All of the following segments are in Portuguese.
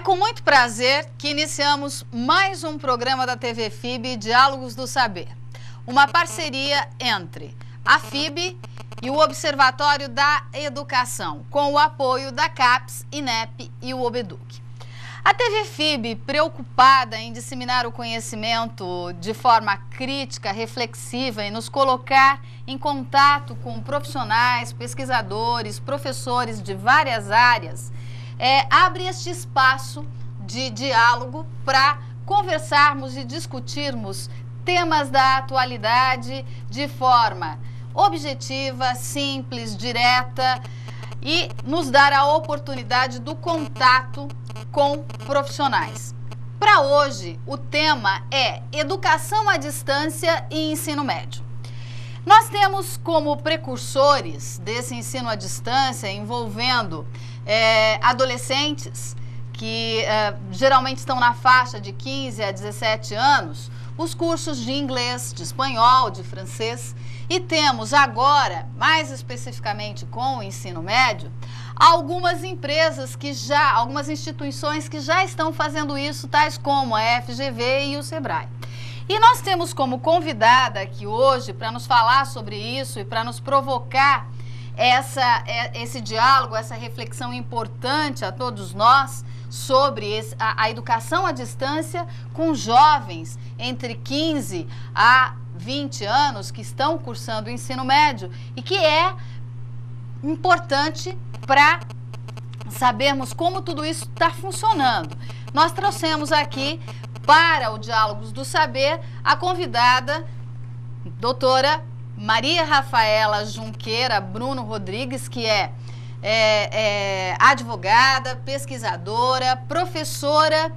com muito prazer que iniciamos mais um programa da TV FIB, Diálogos do Saber. Uma parceria entre a FIB e o Observatório da Educação, com o apoio da CAPES, INEP e o OBEDUC. A TV FIB, preocupada em disseminar o conhecimento de forma crítica, reflexiva e nos colocar em contato com profissionais, pesquisadores, professores de várias áreas, abre este espaço de diálogo para conversarmos e discutirmos temas da atualidade de forma objetiva, simples, direta e nos dar a oportunidade do contato com profissionais. Para hoje, o tema é Educação à Distância e Ensino Médio. Nós temos como precursores desse ensino à distância envolvendo adolescentes que geralmente estão na faixa de 15 a 17 anos, os cursos de inglês, de espanhol, de francês, e temos agora, mais especificamente com o ensino médio, algumas empresas algumas instituições que já estão fazendo isso, tais como a FGV e o Sebrae. E nós temos como convidada aqui hoje para nos falar sobre isso e para nos provocar esse diálogo, essa reflexão importante a todos nós sobre a educação à distância com jovens entre 15 a 20 anos que estão cursando o ensino médio e que é importante para sabermos como tudo isso está funcionando. Nós trouxemos aqui para o Diálogos do Saber a convidada, doutora Maria Rafaela Junqueira Bruno Rodrigues, que é advogada, pesquisadora, professora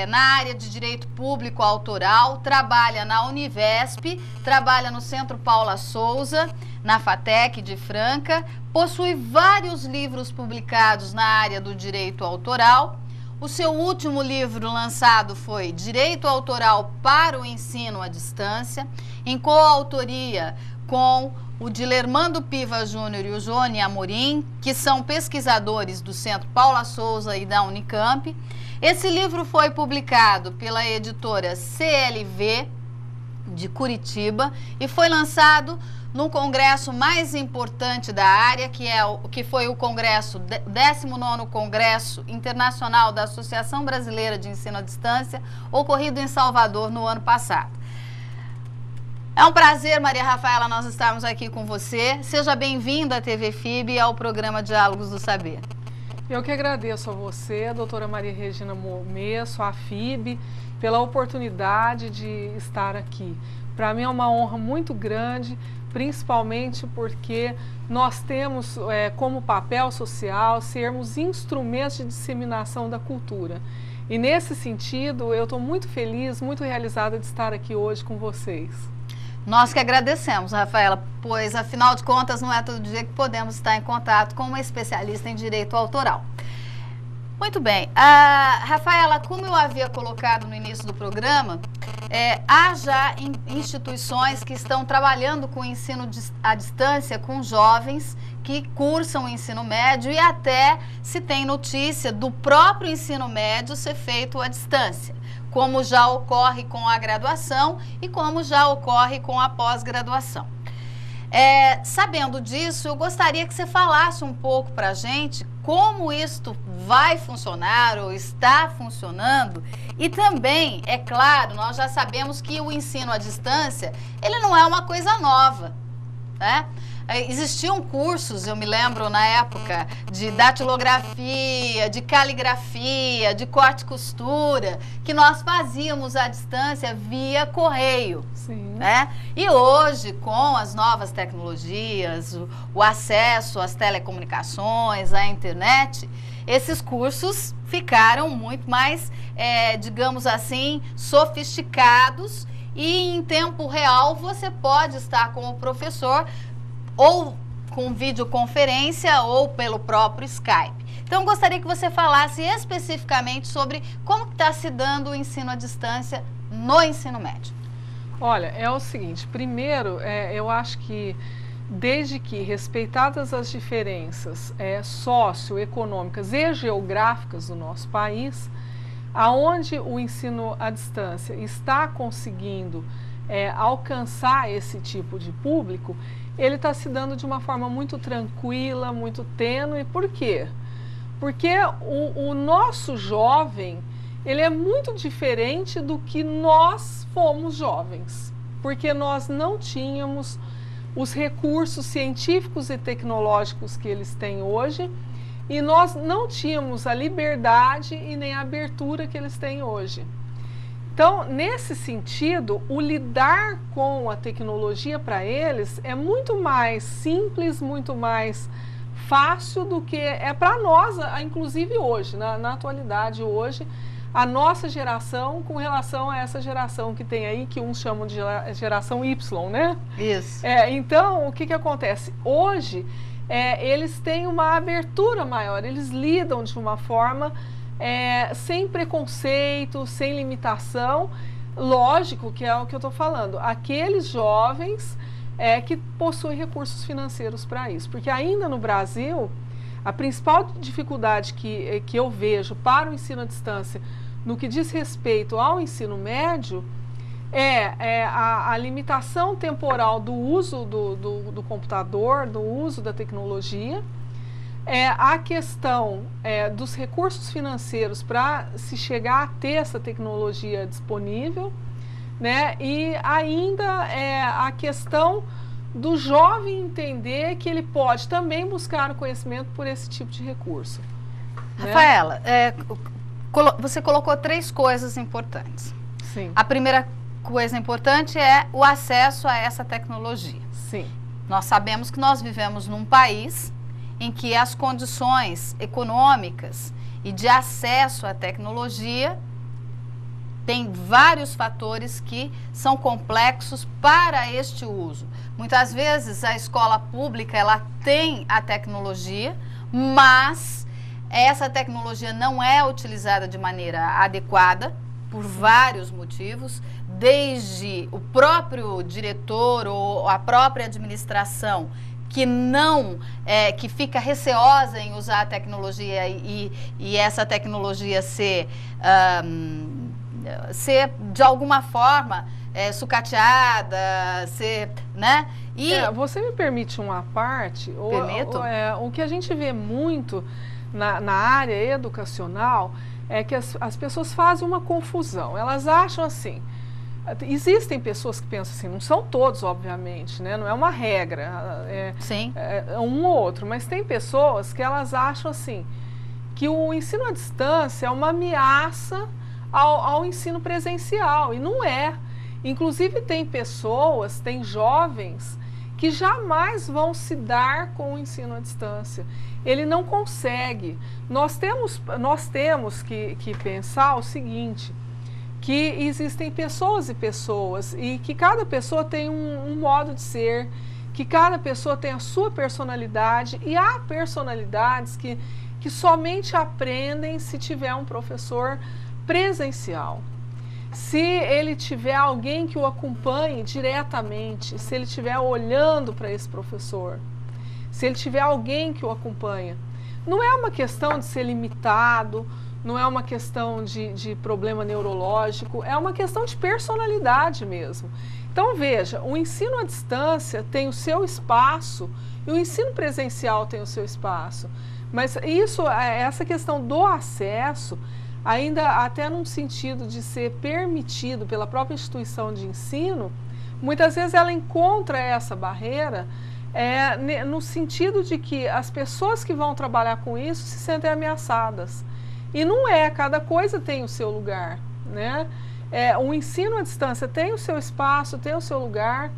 na área de Direito Público Autoral, trabalha na Univesp, trabalha no Centro Paula Souza, na FATEC de Franca, possui vários livros publicados na área do direito autoral. O seu último livro lançado foi Direito Autoral para o Ensino à Distância, em coautoria com o Dilermando Piva Júnior e o Johnny Amorim, que são pesquisadores do Centro Paula Souza e da Unicamp. Esse livro foi publicado pela editora CLV de Curitiba e foi lançado no congresso mais importante da área, que foi o congresso, 19º Congresso Internacional da Associação Brasileira de Ensino à Distância, ocorrido em Salvador no ano passado. É um prazer, Maria Rafaela, nós estarmos aqui com você. Seja bem-vinda à TV FIB e ao programa Diálogos do Saber. Eu que agradeço a você, a doutora Maria Regina Momesso, a FIB, pela oportunidade de estar aqui. Para mim é uma honra muito grande, principalmente porque nós temos como papel social sermos instrumentos de disseminação da cultura. E nesse sentido, eu estou muito feliz, muito realizada de estar aqui hoje com vocês. Nós que agradecemos, Rafaela, pois afinal de contas não é todo dia que podemos estar em contato com uma especialista em direito autoral. Muito bem, Rafaela, como eu havia colocado no início do programa, há já instituições que estão trabalhando com o ensino à distância com jovens que cursam o ensino médio e até se tem notícia do próprio ensino médio ser feito à distância, como já ocorre com a graduação e como já ocorre com a pós-graduação. Sabendo disso, eu gostaria que você falasse um pouco para a gente como isto vai funcionar ou está funcionando e também, é claro, nós já sabemos que o ensino à distância, ele não é uma coisa nova, né? Existiam cursos, eu me lembro na época, de datilografia, de caligrafia, de corte e costura, que nós fazíamos à distância via correio. Sim. Né? E hoje, com as novas tecnologias, o acesso às telecomunicações, à internet, esses cursos ficaram muito mais, digamos assim, sofisticados e em tempo real você pode estar com o professor ou com videoconferência ou pelo próprio Skype. Então, gostaria que você falasse especificamente sobre como está se dando o ensino à distância no ensino médio. Olha, é o seguinte, primeiro, eu acho que desde que, respeitadas as diferenças socioeconômicas e geográficas do nosso país, aonde o ensino à distância está conseguindo alcançar esse tipo de público, ele está se dando de uma forma muito tranquila, muito tênue. Por quê? Porque o nosso jovem, ele é muito diferente do que nós fomos jovens, porque nós não tínhamos os recursos científicos e tecnológicos que eles têm hoje, e nós não tínhamos a liberdade e nem a abertura que eles têm hoje. Então, nesse sentido, o lidar com a tecnologia para eles é muito mais simples, muito mais fácil do que é para nós, inclusive hoje, na atualidade hoje, a nossa geração com relação a essa geração que tem aí, que uns chamam de geração Y, né? Isso. Então, o que acontece? Hoje, eles têm uma abertura maior, eles lidam de uma forma sem preconceito, sem limitação. Lógico que é o que eu estou falando, aqueles jovens que possuem recursos financeiros para isso, porque ainda no Brasil, a principal dificuldade que eu vejo para o ensino à distância, no que diz respeito ao ensino médio, a limitação temporal do uso do computador, do uso da tecnologia, a questão dos recursos financeiros para se chegar a ter essa tecnologia disponível, né? E ainda a questão do jovem entender que ele pode também buscar o conhecimento por esse tipo de recurso. Rafaela, você colocou 3 coisas importantes. Sim. A primeira coisa importante é o acesso a essa tecnologia. Sim. Nós sabemos que nós vivemos num país em que as condições econômicas e de acesso à tecnologia tem vários fatores que são complexos para este uso. Muitas vezes a escola pública ela tem a tecnologia, mas essa tecnologia não é utilizada de maneira adequada por vários motivos, desde o próprio diretor ou a própria administração que fica receosa em usar a tecnologia e essa tecnologia ser de alguma forma sucateada, né? Você me permite uma parte? Permito. O que a gente vê muito na área educacional é que as pessoas fazem uma confusão. Elas acham assim, existem pessoas que pensam assim, não são todos, obviamente, né? Não é uma regra, Sim. Um ou outro, mas tem pessoas que elas acham assim, que o ensino à distância é uma ameaça ao ensino presencial, e não é. Inclusive tem jovens que jamais vão se dar com o ensino à distância. Ele não consegue. Nós temos que pensar o seguinte, que existem pessoas e pessoas, e que cada pessoa tem um modo de ser, que cada pessoa tem a sua personalidade, e há personalidades que somente aprendem se tiver um professor presencial. Se ele tiver alguém que o acompanhe diretamente, se ele estiver olhando para esse professor, se ele tiver alguém que o acompanha. Não é uma questão de ser limitado, não é uma questão de problema neurológico, é uma questão de personalidade mesmo. Então veja, o ensino à distância tem o seu espaço e o ensino presencial tem o seu espaço. Mas essa questão do acesso, ainda até num sentido de ser permitido pela própria instituição de ensino, muitas vezes ela encontra essa barreira no sentido de que as pessoas que vão trabalhar com isso se sentem ameaçadas. E não cada coisa tem o seu lugar, né? O ensino à distância tem o seu espaço, tem o seu lugar,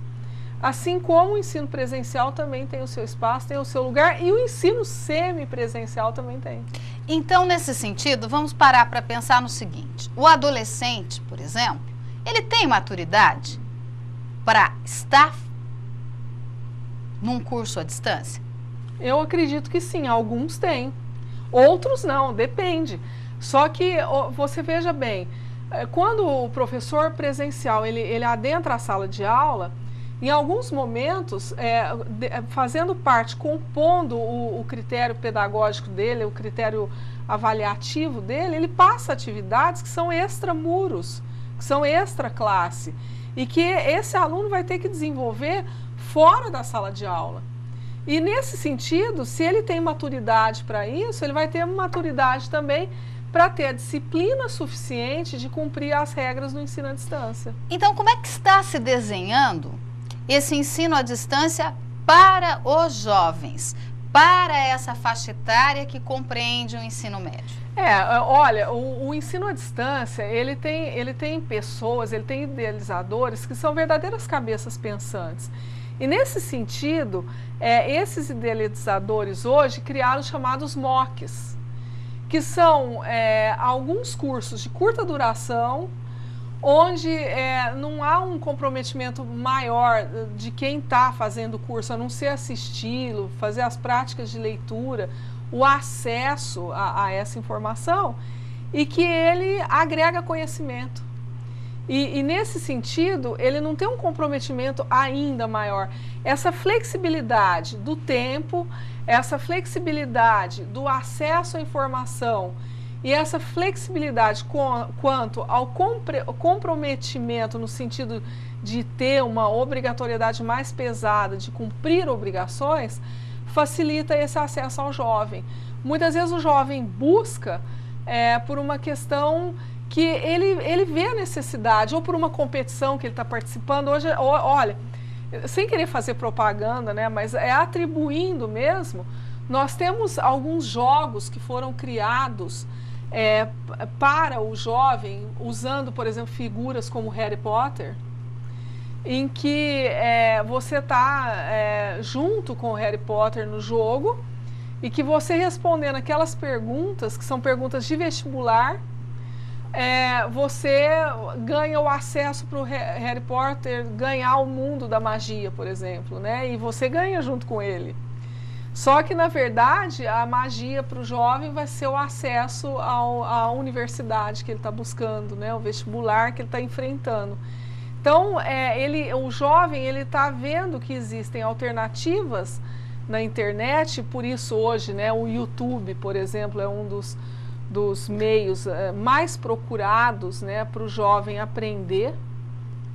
assim como o ensino presencial também tem o seu espaço, tem o seu lugar, e o ensino semipresencial também tem. Então, nesse sentido, vamos parar para pensar no seguinte: o adolescente, por exemplo, ele tem maturidade para estar num curso à distância? Eu acredito que sim, alguns têm, outros não, depende. Só que você veja bem, quando o professor presencial ele adentra a sala de aula, Em alguns momentos, fazendo parte, compondo o critério pedagógico dele, o critério avaliativo dele, ele passa atividades que são extramuros, que são extra-classe, e que esse aluno vai ter que desenvolver fora da sala de aula. E nesse sentido, se ele tem maturidade para isso, ele vai ter maturidade também para ter a disciplina suficiente de cumprir as regras do ensino à distância. Então, como é que está se desenhando esse ensino à distância para os jovens, para essa faixa etária que compreende o ensino médio? Olha, o ensino à distância, ele tem pessoas, ele tem idealizadores que são verdadeiras cabeças pensantes. E nesse sentido, esses idealizadores hoje criaram os chamados MOOCs, que são alguns cursos de curta duração, onde não há um comprometimento maior de quem está fazendo o curso, a não ser assisti-lo, fazer as práticas de leitura, o acesso a essa informação, e que ele agrega conhecimento. E nesse sentido, ele não tem um comprometimento ainda maior. Essa flexibilidade do tempo, essa flexibilidade do acesso à informação e essa flexibilidade quanto ao comprometimento no sentido de ter uma obrigatoriedade mais pesada, de cumprir obrigações, facilita esse acesso ao jovem. Muitas vezes o jovem busca por uma questão que ele vê a necessidade, ou por uma competição que ele está participando. Hoje, olha, sem querer fazer propaganda, né, mas atribuindo mesmo, nós temos alguns jogos que foram criados para o jovem, usando, por exemplo, figuras como Harry Potter, em que você está junto com o Harry Potter no jogo, e que você respondendo aquelas perguntas, que são perguntas de vestibular, você ganha o acesso para o Harry Potter ganhar o mundo da magia, por exemplo, né? E você ganha junto com ele. Só que, na verdade, a magia para o jovem vai ser o acesso à universidade que ele está buscando, né? O vestibular que ele está enfrentando. Então, o jovem está vendo que existem alternativas na internet, por isso hoje, né, o YouTube, por exemplo, é um dos meios mais procurados, né, para o jovem aprender,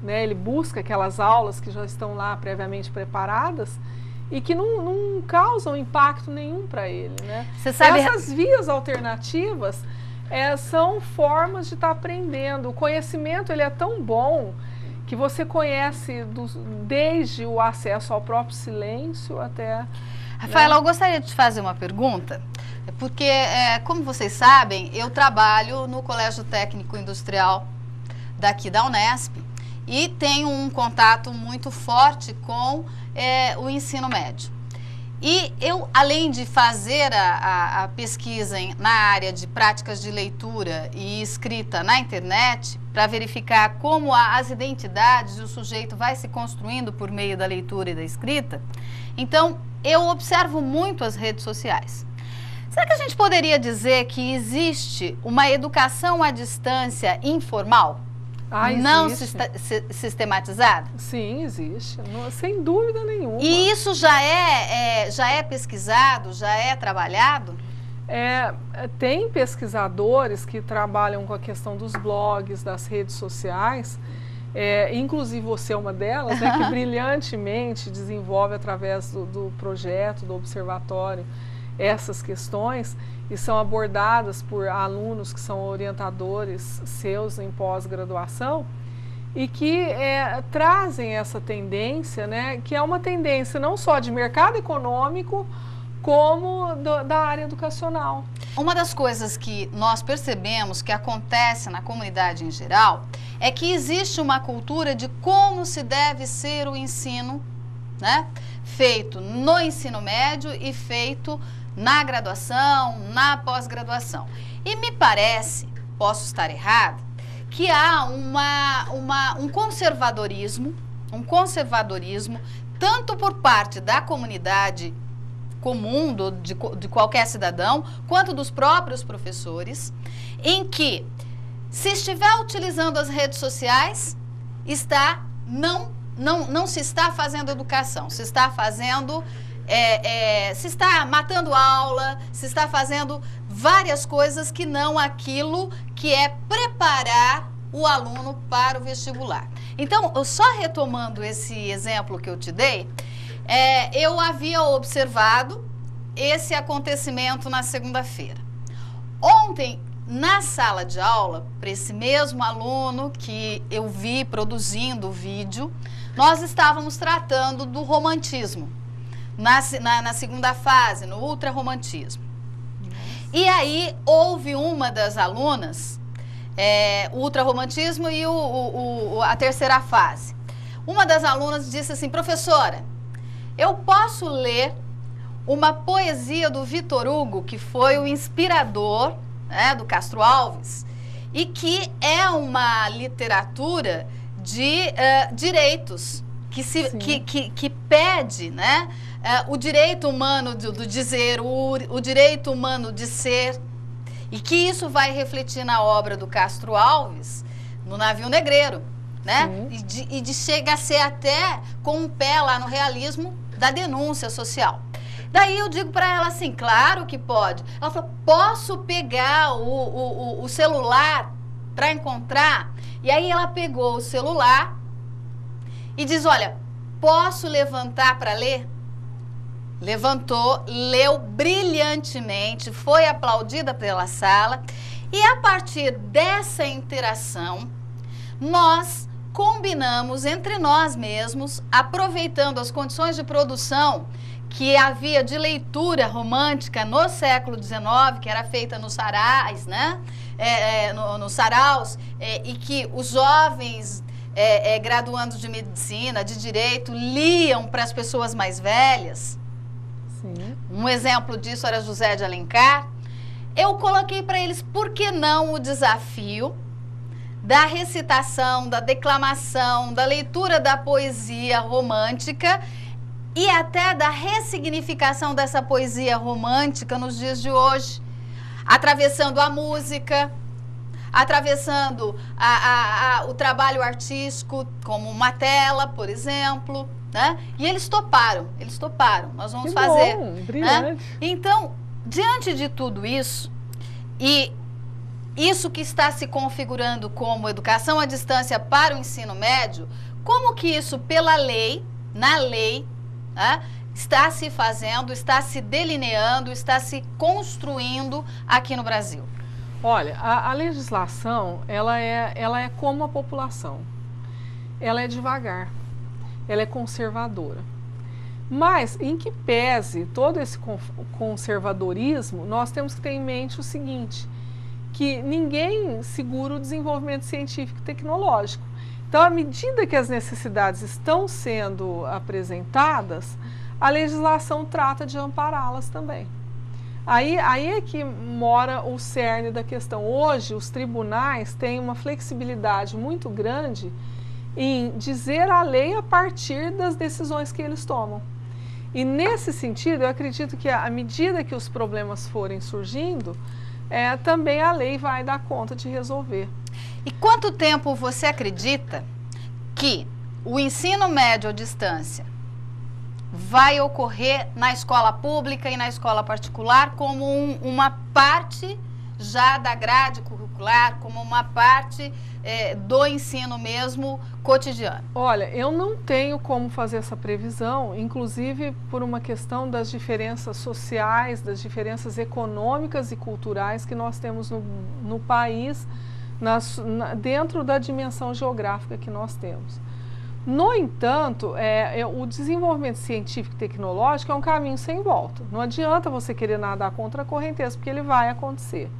né? Ele busca aquelas aulas que já estão lá previamente preparadas e que não causam impacto nenhum para ele, né? Você sabe... Essas vias alternativas são formas de estar aprendendo. O conhecimento ele é tão bom que você conhece desde o acesso ao próprio silêncio até... Rafaela, eu gostaria de te fazer uma pergunta, porque, como vocês sabem, eu trabalho no Colégio Técnico Industrial daqui da Unesp e tenho um contato muito forte com o ensino médio. E eu, além de fazer a pesquisa na área de práticas de leitura e escrita na internet, para verificar como as identidades do sujeito vai se construindo por meio da leitura e da escrita, então eu observo muito as redes sociais. Será que a gente poderia dizer que existe uma educação à distância informal? Não sistematizada? Sim, existe, sem dúvida nenhuma. E isso já é pesquisado, já é trabalhado? Tem pesquisadores que trabalham com a questão dos blogs, das redes sociais, inclusive você é uma delas, né, que brilhantemente desenvolve através do projeto, do observatório, essas questões, e são abordadas por alunos que são orientadores seus em pós-graduação, e que trazem essa tendência, né, que é uma tendência não só de mercado econômico, como da área educacional. Uma das coisas que nós percebemos que acontece na comunidade em geral é que existe uma cultura de como se deve ser o ensino, né, feito no ensino médio e feito na graduação, na pós-graduação. E me parece, posso estar errada, que há um conservadorismo tanto por parte da comunidade comum, de qualquer cidadão, quanto dos próprios professores, em que, se estiver utilizando as redes sociais, está não não se está fazendo educação, se está fazendo, se está matando aula, se está fazendo várias coisas que não aquilo que é preparar o aluno para o vestibular. Então, só retomando esse exemplo que eu te dei, eu havia observado esse acontecimento na segunda-feira. Ontem, na sala de aula, para esse mesmo aluno que eu vi produzindo o vídeo, nós estávamos tratando do romantismo, na segunda fase, no ultrarromantismo. E aí, houve uma das alunas, o ultrarromantismo e a terceira fase. Uma das alunas disse assim: professora, eu posso ler uma poesia do Vitor Hugo, que foi o inspirador, do Castro Alves, e que é uma literatura de direitos, que pede, né, o direito humano do dizer, o direito humano de ser, e que isso vai refletir na obra do Castro Alves, no Navio Negreiro, né? E chega a ser até com um pé lá no realismo da denúncia social. Daí eu digo para ela assim, claro que pode. Ela falou, posso pegar o celular para encontrar? E aí ela pegou o celular e diz, olha, posso levantar para ler? Levantou, leu brilhantemente, foi aplaudida pela sala. E a partir dessa interação, nós combinamos entre nós mesmos, aproveitando as condições de produção que havia de leitura romântica no século XIX, que era feita nos sarais, né? Nos saraus, e que os jovens graduandos de medicina, de direito, liam para as pessoas mais velhas. Sim. Um exemplo disso era José de Alencar. Eu coloquei para eles, por que não o desafio da recitação, da declamação, da leitura da poesia romântica e até da ressignificação dessa poesia romântica nos dias de hoje, atravessando a música, atravessando o trabalho artístico, como uma tela, por exemplo, né? E eles toparam, nós vamos fazer. Bom, brilhante. Né? Então, diante de tudo isso, e isso que está se configurando como educação à distância para o ensino médio, como que isso pela lei, na lei, está se fazendo, está se delineando, está se construindo aqui no Brasil? Olha, a legislação, ela é como a população. Ela é devagar, ela é conservadora. Mas, em que pese todo esse conservadorismo, nós temos que ter em mente o seguinte, que ninguém segura o desenvolvimento científico e tecnológico. Então, à medida que as necessidades estão sendo apresentadas, a legislação trata de ampará-las também. Aí é que mora o cerne da questão. Hoje, os tribunais têm uma flexibilidade muito grande em dizer a lei a partir das decisões que eles tomam. E nesse sentido, eu acredito que à medida que os problemas forem surgindo, também a lei vai dar conta de resolver. E quanto tempo você acredita que o ensino médio à distância vai ocorrer na escola pública e na escola particular como uma parte já da grade curricular, como uma parte do ensino mesmo cotidiano? Olha, eu não tenho como fazer essa previsão, inclusive por uma questão das diferenças sociais, das diferenças econômicas e culturais que nós temos no país, dentro da dimensão geográfica que nós temos. No entanto, o desenvolvimento científico e tecnológico é um caminho sem volta. Não adianta você querer nadar contra a correnteza, porque ele vai acontecer.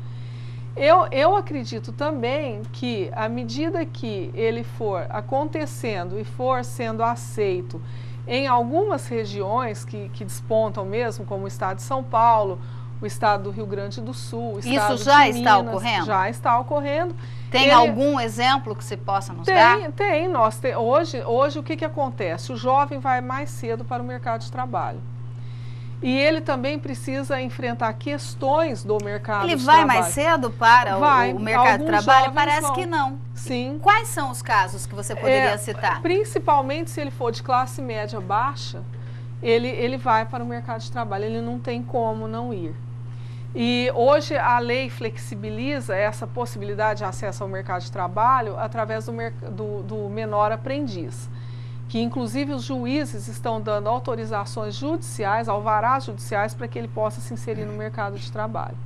Eu acredito também que, à medida que ele for acontecendo e for sendo aceito em algumas regiões que despontam mesmo, como o estado de São Paulo, o estado do Rio Grande do Sul, o estado Isso já de está Minas, ocorrendo? Já está ocorrendo. Tem algum exemplo que você possa nos dar? Tem. Hoje o que acontece? O jovem vai mais cedo para o mercado de trabalho. E ele também precisa enfrentar questões do mercado de trabalho. Ele vai mais cedo para o mercado de trabalho? Parece que não. Sim. Quais são os casos que você poderia citar? Principalmente se ele for de classe média baixa, ele vai para o mercado de trabalho, ele não tem como não ir. E hoje a lei flexibiliza essa possibilidade de acesso ao mercado de trabalho através do menor aprendiz, que inclusive os juízes estão dando autorizações judiciais, alvarás judiciais, para que ele possa se inserir no mercado de trabalho.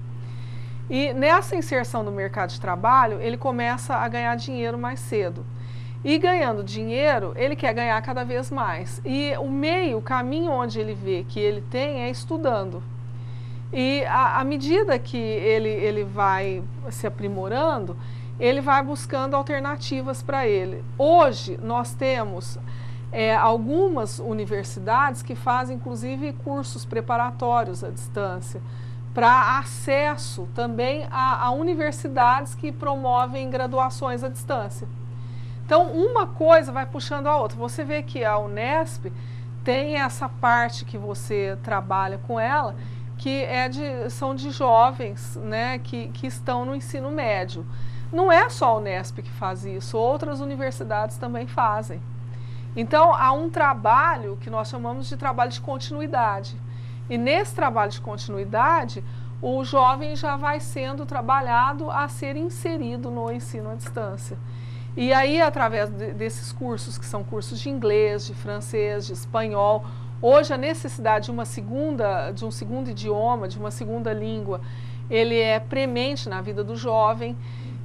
E nessa inserção no mercado de trabalho, ele começa a ganhar dinheiro mais cedo. E ganhando dinheiro, ele quer ganhar cada vez mais. E o caminho onde ele vê que ele tem é estudando. E à medida que ele vai se aprimorando, ele vai buscando alternativas para ele. Hoje, nós temos algumas universidades que fazem, inclusive, cursos preparatórios à distância, para acesso também a universidades que promovem graduações à distância. Então, uma coisa vai puxando a outra. Você vê que a Unesp tem essa parte que você trabalha com ela, que são de jovens, né, que estão no ensino médio. Não é só a Unesp que faz isso, outras universidades também fazem. Então, há um trabalho que nós chamamos de trabalho de continuidade. E nesse trabalho de continuidade, o jovem já vai sendo trabalhado a ser inserido no ensino à distância. E aí, através desses cursos, que são cursos de inglês, de francês, de espanhol, hoje a necessidade de um segundo idioma, de uma segunda língua, ele é premente na vida do jovem.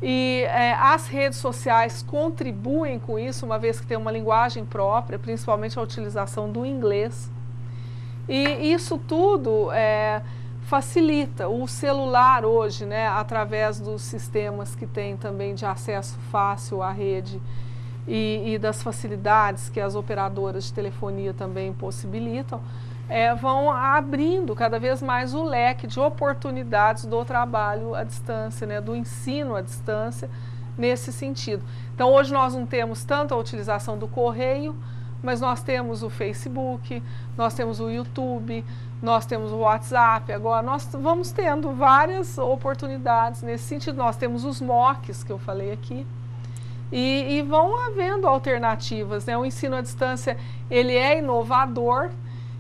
E as redes sociais contribuem com isso, uma vez que tem uma linguagem própria, principalmente a utilização do inglês. E isso tudo facilita. O celular hoje, né, através dos sistemas que tem também de acesso fácil à rede e das facilidades que as operadoras de telefonia também possibilitam, vão abrindo cada vez mais o leque de oportunidades do trabalho à distância, né, do ensino à distância, nesse sentido. Então, hoje nós não temos tanto a utilização do correio, mas nós temos o Facebook, nós temos o YouTube, nós temos o WhatsApp. Agora, nós vamos tendo várias oportunidades nesse sentido. Nós temos os MOOCs, que eu falei aqui, e vão havendo alternativas, né? O ensino à distância, ele é inovador,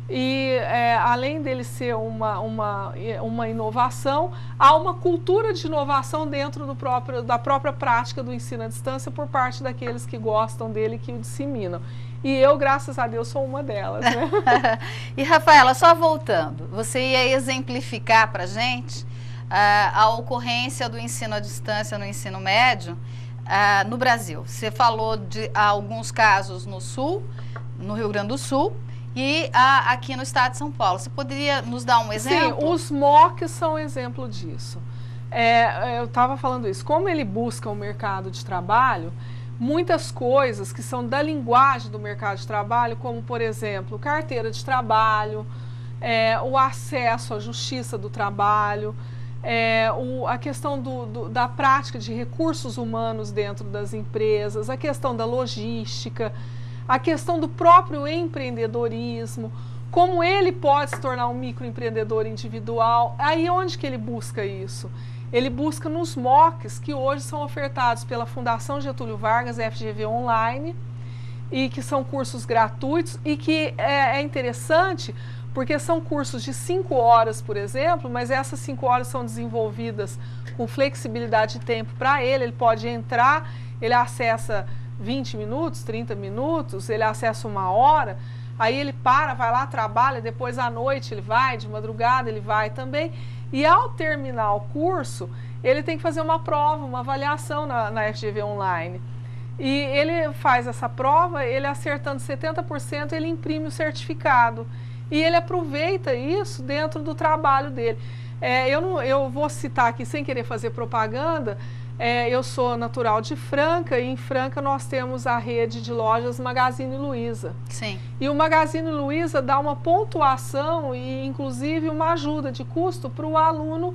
e além dele ser uma inovação, há uma cultura de inovação dentro da própria prática do ensino à distância por parte daqueles que gostam dele e que o disseminam. E eu, graças a Deus, sou uma delas, né? E, Rafaela, só voltando, você ia exemplificar para a gente a ocorrência do ensino à distância no ensino médio no Brasil. Você falou de alguns casos no Sul, no Rio Grande do Sul, e aqui no estado de São Paulo. Você poderia nos dar um exemplo? Sim, os MOOCs são um exemplo disso. Eu estava falando isso. Como ele busca o mercado de trabalho, muitas coisas que são da linguagem do mercado de trabalho, como, por exemplo, carteira de trabalho, o acesso à justiça do trabalho, a questão da prática de recursos humanos dentro das empresas, a questão da logística, a questão do próprio empreendedorismo, como ele pode se tornar um microempreendedor individual. Aí onde que ele busca isso? Ele busca nos MOOCs que hoje são ofertados pela Fundação Getúlio Vargas, FGV Online, e que são cursos gratuitos e que é interessante porque são cursos de 5 horas, por exemplo, mas essas 5 horas são desenvolvidas com flexibilidade de tempo para ele pode entrar, ele acessa 20 minutos, 30 minutos, ele acessa 1 hora, aí ele vai lá, trabalha, depois à noite ele vai, de madrugada ele vai também, e ao terminar o curso, ele tem que fazer uma prova, uma avaliação na FGV Online. E ele faz essa prova, ele acertando 70%, ele imprime o certificado. E ele aproveita isso dentro do trabalho dele. Eu vou citar aqui, sem querer fazer propaganda, eu sou natural de Franca, e em Franca nós temos a rede de lojas Magazine Luiza. Sim. E o Magazine Luiza dá uma pontuação e inclusive uma ajuda de custo para o aluno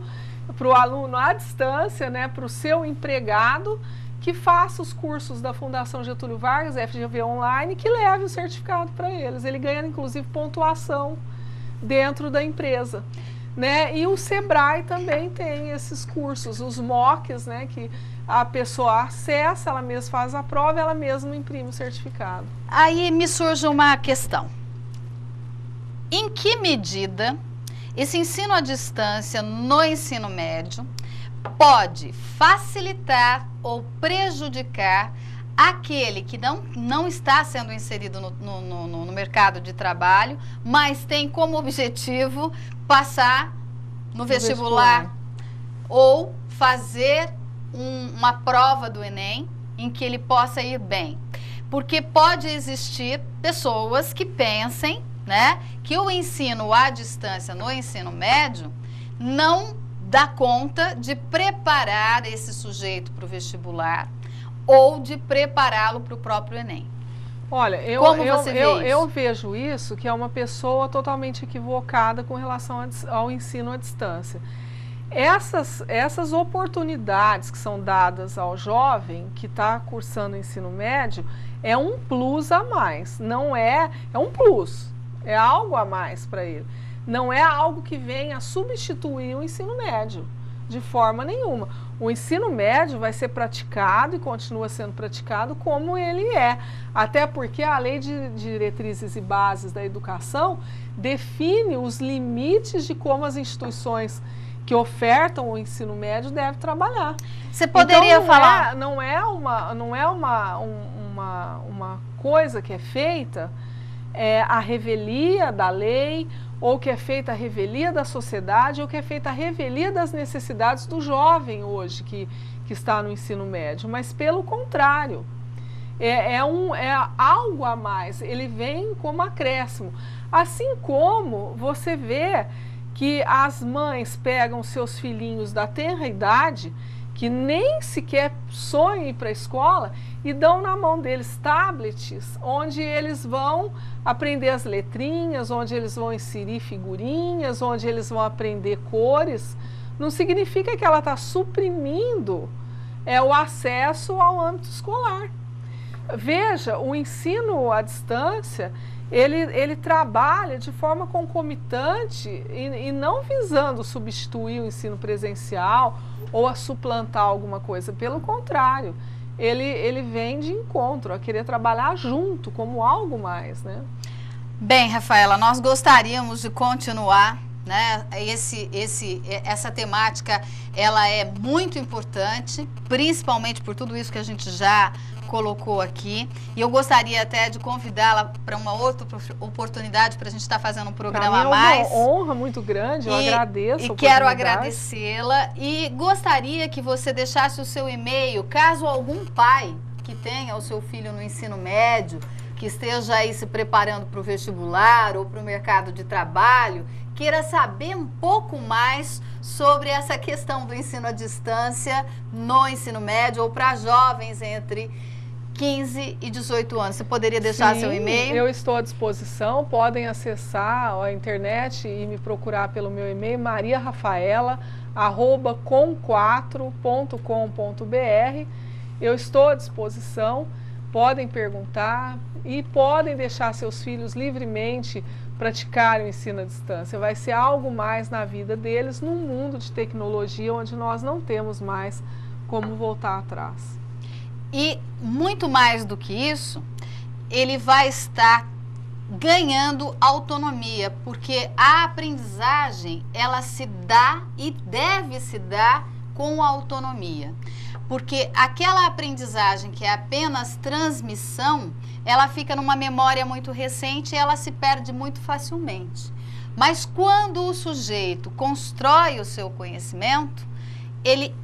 à distância, né, para o seu empregado, que faça os cursos da Fundação Getúlio Vargas, FGV Online, que leve o certificado para eles. Ele ganha inclusive pontuação dentro da empresa, né? E o Sebrae também tem esses cursos, os MOOCs, né? Que a pessoa acessa, ela mesma faz a prova, ela mesma imprime o certificado. Aí me surge uma questão. Em que medida esse ensino à distância no ensino médio pode facilitar ou prejudicar aquele que não está sendo inserido no mercado de trabalho, mas tem como objetivo passar no vestibular ou fazer uma prova do Enem em que ele possa ir bem? Porque pode existir pessoas que pensem, né, que o ensino à distância no ensino médio não dá conta de preparar esse sujeito para o vestibular ou de prepará-lo para o próprio Enem. Olha, eu vejo isso, que é uma pessoa totalmente equivocada com relação ao ensino à distância. Essas oportunidades que são dadas ao jovem que está cursando o ensino médio é um plus a mais, não é um plus, é algo a mais para ele. Não é algo que venha substituir o ensino médio, de forma nenhuma. O ensino médio vai ser praticado e continua sendo praticado como ele é. Até porque a Lei de Diretrizes e Bases da Educação define os limites de como as instituições que ofertam o ensino médio devem trabalhar. Você poderia então, falar... Não é uma coisa que é feita a revelia da lei, ou que é feita a revelia da sociedade, ou que é feita a revelia das necessidades do jovem hoje que está no ensino médio, mas pelo contrário, é algo a mais, ele vem como acréscimo. Assim como você vê que as mães pegam seus filhinhos da tenra idade, que nem sequer sonham ir para a escola, e dão na mão deles tablets, onde eles vão aprender as letrinhas, onde eles vão inserir figurinhas, onde eles vão aprender cores. Não significa que ela está suprimindo o acesso ao âmbito escolar. Veja, o ensino à distância, ele trabalha de forma concomitante e não visando substituir o ensino presencial ou a suplantar alguma coisa, pelo contrário. Ele vem de encontro, a querer trabalhar junto, como algo mais, né? Bem, Rafaela, nós gostaríamos de continuar, né? Essa temática, ela é muito importante, principalmente por tudo isso que a gente já colocou aqui, e eu gostaria até de convidá-la para uma outra oportunidade para a gente estar fazendo um programa a mais. É uma honra muito grande, eu agradeço. E quero agradecê-la e gostaria que você deixasse o seu e-mail, caso algum pai que tenha o seu filho no ensino médio, que esteja aí se preparando para o vestibular ou para o mercado de trabalho, queira saber um pouco mais sobre essa questão do ensino à distância no ensino médio ou para jovens entre 15 e 18 anos. Você poderia deixar seu e-mail? Eu estou à disposição, podem acessar a internet e me procurar pelo meu e-mail, mariarafaela@com4.com.br. Eu estou à disposição, podem perguntar e podem deixar seus filhos livremente praticarem o ensino à distância. Vai ser algo mais na vida deles, num mundo de tecnologia onde nós não temos mais como voltar atrás. E muito mais do que isso, ele vai estar ganhando autonomia, porque a aprendizagem, ela se dá e deve se dar com autonomia. Porque aquela aprendizagem que é apenas transmissão, ela fica numa memória muito recente e ela se perde muito facilmente. Mas quando o sujeito constrói o seu conhecimento, ele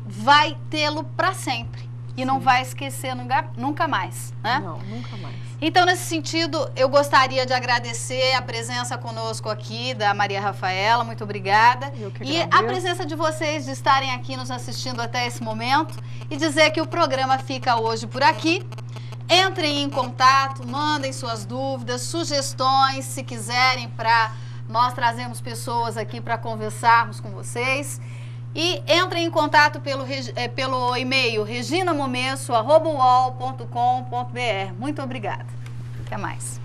vai tê-lo para sempre. E não vai esquecer nunca mais, né? Não, nunca mais. Então, nesse sentido, eu gostaria de agradecer a presença conosco aqui da Maria Rafaela, muito obrigada. E a presença de vocês, de estarem aqui nos assistindo até esse momento, e dizer que o programa fica hoje por aqui. Entrem em contato, mandem suas dúvidas, sugestões, se quiserem, para nós trazermos pessoas aqui para conversarmos com vocês. E entrem em contato pelo e-mail reginamomesso@uol.com.br. Muito obrigada. Até mais.